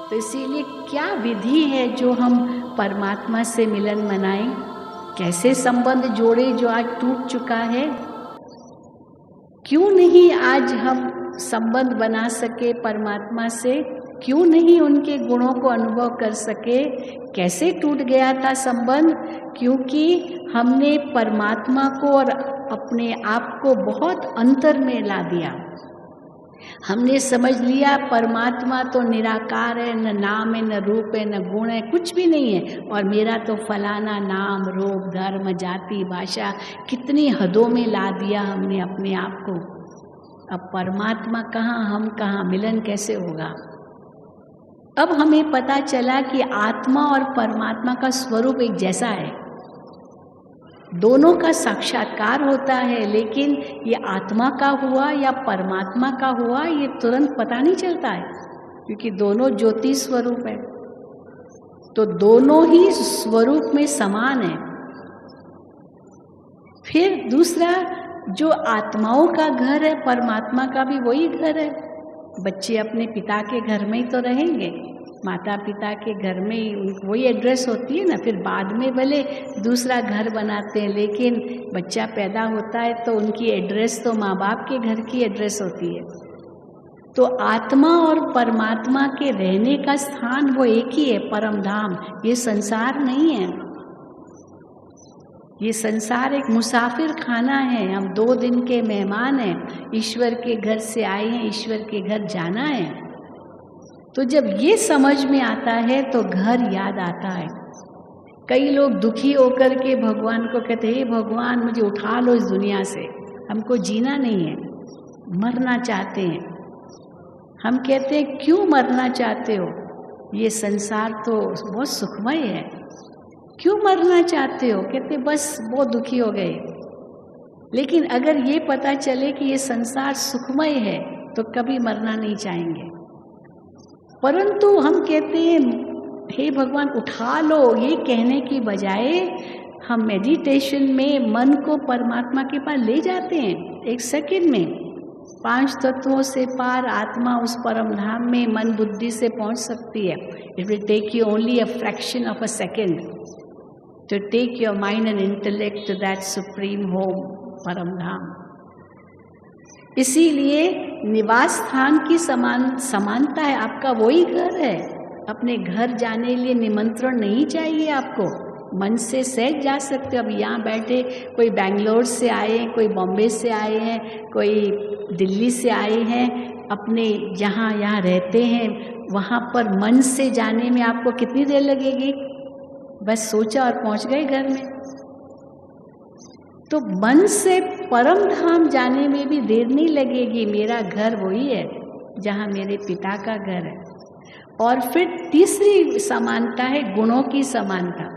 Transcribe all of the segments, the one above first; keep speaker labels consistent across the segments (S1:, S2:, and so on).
S1: तो इसीलिए क्या विधि है जो हम परमात्मा से मिलन मनाएं? कैसे संबंध जोड़े जो आज टूट चुका है? क्यों नहीं आज हम संबंध बना सके परमात्मा से? क्यों नहीं उनके गुणों को अनुभव कर सके? कैसे टूट गया था संबंध? क्योंकि हमने परमात्मा को और अपने आप को बहुत अंतर में ला दिया। हमने समझ लिया परमात्मा तो निराकार है, न नाम है, न रूप है, न गुण है, कुछ भी नहीं है, और मेरा तो फलाना नाम, रूप, धर्म, जाति, भाषा, कितनी हदों में ला दिया हमने अपने आप को। अब परमात्मा कहाँ, हम कहाँ, मिलन कैसे होगा? अब हमें पता चला कि आत्मा और परमात्मा का स्वरूप एक जैसा है, दोनों का साक्षात्कार होता है, लेकिन ये आत्मा का हुआ या परमात्मा का हुआ ये तुरंत पता नहीं चलता है, क्योंकि दोनों ज्योति स्वरूप है, तो दोनों ही स्वरूप में समान है। फिर दूसरा, जो आत्माओं का घर है परमात्मा का भी वही घर है। बच्चे अपने पिता के घर में ही तो रहेंगे, माता पिता के घर में ही वही एड्रेस होती है ना। फिर बाद में भले दूसरा घर बनाते हैं, लेकिन बच्चा पैदा होता है तो उनकी एड्रेस तो माँ बाप के घर की एड्रेस होती है। तो आत्मा और परमात्मा के रहने का स्थान वो एक ही है, परम धाम। ये संसार नहीं है, ये संसार एक मुसाफिर खाना है। हम 2 दिन के मेहमान हैं, ईश्वर के घर से आए हैं, ईश्वर के घर जाना है। तो जब ये समझ में आता है तो घर याद आता है। कई लोग दुखी होकर के भगवान को कहते हैं, भगवान मुझे उठा लो इस दुनिया से, हमको जीना नहीं है, मरना चाहते हैं। हम कहते हैं क्यों मरना चाहते हो? ये संसार तो बहुत सुखमय है, क्यों मरना चाहते हो? कहते बस बहुत दुखी हो गए। लेकिन अगर ये पता चले कि ये संसार सुखमय है तो कभी मरना नहीं चाहेंगे। परंतु हम कहते हैं हे भगवान उठा लो, ये कहने की बजाय हम मेडिटेशन में मन को परमात्मा के पास ले जाते हैं। 1 सेकंड में 5 तत्वों से पार आत्मा उस परम धाम में मन बुद्धि से पहुंच सकती है। It will take you only a fraction of a second to take your mind and intellect to that supreme home, परम धाम। इसीलिए निवास स्थान की समानता है, आपका वही घर है। अपने घर जाने के लिए निमंत्रण नहीं चाहिए आपको, मन से सहज जा सकते हो। अब यहाँ बैठे कोई बेंगलोर से आए हैं, कोई बॉम्बे से आए हैं, कोई दिल्ली से आए हैं, अपने यहाँ रहते हैं, वहाँ पर मन से जाने में आपको कितनी देर लगेगी? बस सोचा और पहुँच गए घर में। तो मन से परम धाम जाने में भी देर नहीं लगेगी। मेरा घर वही है जहाँ मेरे पिता का घर है। और फिर तीसरी समानता है गुणों की समानता।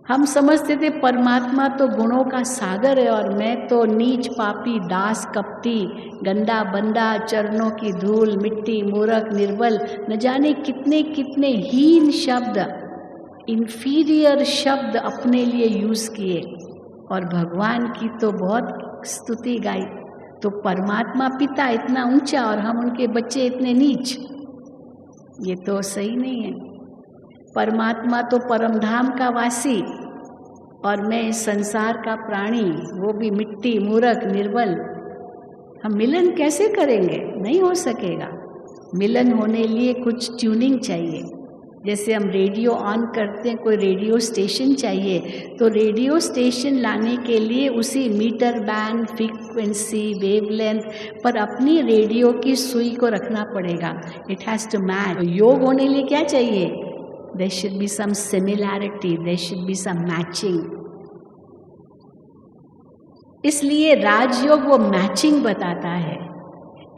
S1: हम समझते थे परमात्मा तो गुणों का सागर है और मैं तो नीच पापी दास कपटी गंदा बंदा चरणों की धूल मिट्टी मूर्ख निर्बल, न जाने कितने कितने हीन शब्द, इंफीरियर शब्द अपने लिए यूज किए, और भगवान की तो बहुत स्तुति गाई। तो परमात्मा पिता इतना ऊंचा और हम उनके बच्चे इतने नीच, ये तो सही नहीं है। परमात्मा तो परमधाम का वासी और मैं इस संसार का प्राणी, वो भी मिट्टी मूर्ख निर्बल। हम मिलन कैसे करेंगे? नहीं हो सकेगा। मिलन होने लिए कुछ ट्यूनिंग चाहिए। जैसे हम रेडियो ऑन करते हैं, कोई रेडियो स्टेशन चाहिए, तो रेडियो स्टेशन लाने के लिए उसी मीटर बैंड, फ्रीक्वेंसी, वेवलेंथ पर अपनी रेडियो की सुई को रखना पड़ेगा। It has to match. योग होने लिए क्या चाहिए? There should be some similarity, there should be some matching. इसलिए राजयोग वो मैचिंग बताता है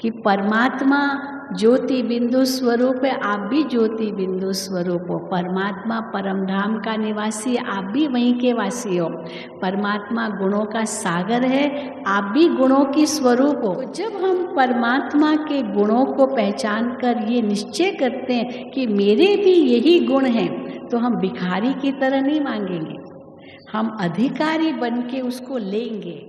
S1: कि परमात्मा ज्योति बिंदु स्वरूप है, आप भी ज्योति बिंदु स्वरूप हो। परमात्मा परमधाम का निवासी, आप भी वहीं के वासी हो। परमात्मा गुणों का सागर है, आप भी गुणों की स्वरूप हो। जब हम परमात्मा के गुणों को पहचान कर ये निश्चय करते हैं कि मेरे भी यही गुण हैं, तो हम भिखारी की तरह नहीं मांगेंगे, हम अधिकारी बन के उसको लेंगे।